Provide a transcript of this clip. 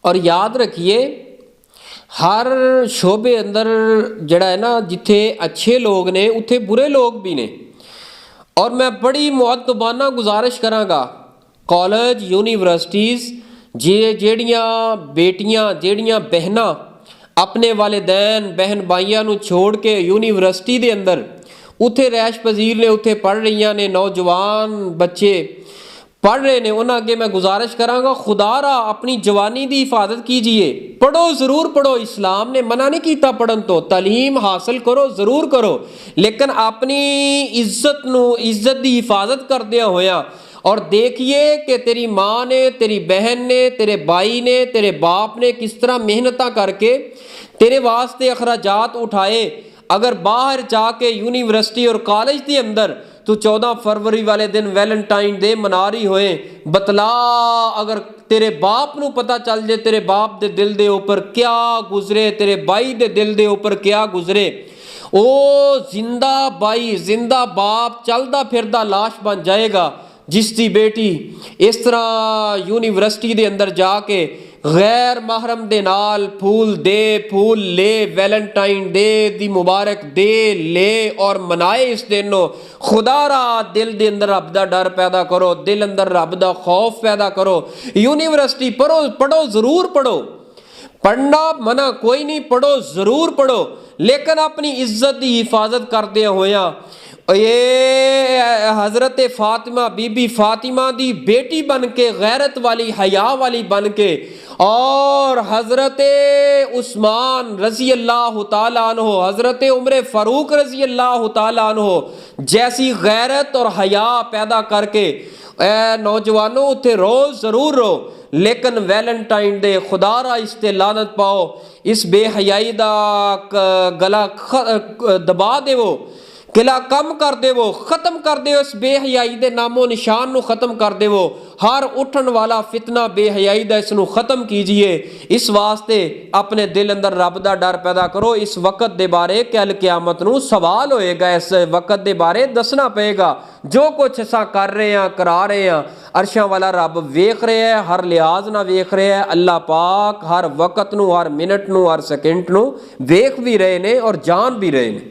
और याद रखिए हर शोबे अंदर जड़ा है ना, जिथे अच्छे लोग ने उत्थे बुरे लोग भी ने। और मैं बड़ी मुअद्दबाना गुजारिश करांगा कॉलेज यूनिवर्सिटीज़ जेड़ियां बेटियां जेड़ियां बहनां अपने वालिदैन बहन भाइयों नूं छोड़ के यूनिवर्सिटी दे अंदर उत्थे रैश पजीर ने उत्थे पढ़ रही ने, नौजवान बच्चे पढ़ रहे ने, उन्होंने अगे मैं गुजारिश करांगा खुदारा अपनी जवानी की हिफाजत कीजिए। पढ़ो ज़रूर पढ़ो, इस्लाम ने मना नहीं किया पढ़न तो, तालीम हासिल करो ज़रूर करो, लेकिन अपनी इज्जत की हिफाजत करदे होया। और देखिए कि तेरी माँ ने, तेरी बहन ने, तेरे भाई ने, तेरे बाप ने किस तरह मेहनत करके तेरे वास्ते अखराजात उठाए। अगर बाहर जाके यूनिवर्सिटी और कॉलेज के अंदर तू 14 फरवरी वाले दिन वैलेंटाइन डे मना रही होए, बतला अगर तेरे बाप नू पता चल जाए तेरे बाप दे दिल दे ऊपर क्या गुजरे, तेरे भाई दे दिल दे ऊपर क्या गुजरे, ओ जिंदा भाई जिंदा बाप चलदा फिरदा लाश बन जाएगा जिसकी बेटी इस तरह यूनिवर्सिटी दे अंदर जाके गैर महरम दे नाल फूल दे फूल ले, वैलेंटाइन डे दी मुबारक दे ले और मनाए इस दिन। खुदारा दिल दे अंदर रब दा डर पैदा करो, दिल अंदर रब दा खौफ पैदा करो। यूनिवर्सिटी पढ़ो ज़रूर पढ़ो, पढ़ना मना कोई नहीं, पढ़ो ज़रूर पढ़ो, लेकिन अपनी इज्जत की हिफाजत करते होया ये हज़रत फ़ातिमा बीबी फ़ातिमा दी बेटी बन के, गैरत वाली हया वाली बन के, और हज़रत उस्मान रज़ी अल्लाह तआला अन्हो, हज़रत उमर फ़ारूक रज़ी अल्लाह तआला अन्हो जैसी गैरत और हया पैदा करके नौजवानों उत्थे रो ज़रूर रो, लेकिन वैलेंटाइन डे खुदारा इस ते लानत पाओ, इस बेहयाई दा गला दबा देवो, किला कम कर देवो, खत्म कर देवो, इस बेहयाई दे नामो निशान नू खत्म कर देवो। हर उठन वाला फितना बेहयाई दा इसनू खत्म कीजिए। इस वास्ते अपने दिल अंदर रब दा डर पैदा करो। इस वक्त दे बारे कल क़यामत नू सवाल होएगा, इस वक्त दे बारे दसना पएगा। जो कुछ असा कर रहे हैं करा रहे हैं अरशां वाला रब वेख रहे हैं, हर लिहाज ना वेख रहे हैं। अल्लाह पाक हर वक्त नू, हर मिनट नू, हर सेकंड नू वेख भी रहे ने और जान भी रहे ने।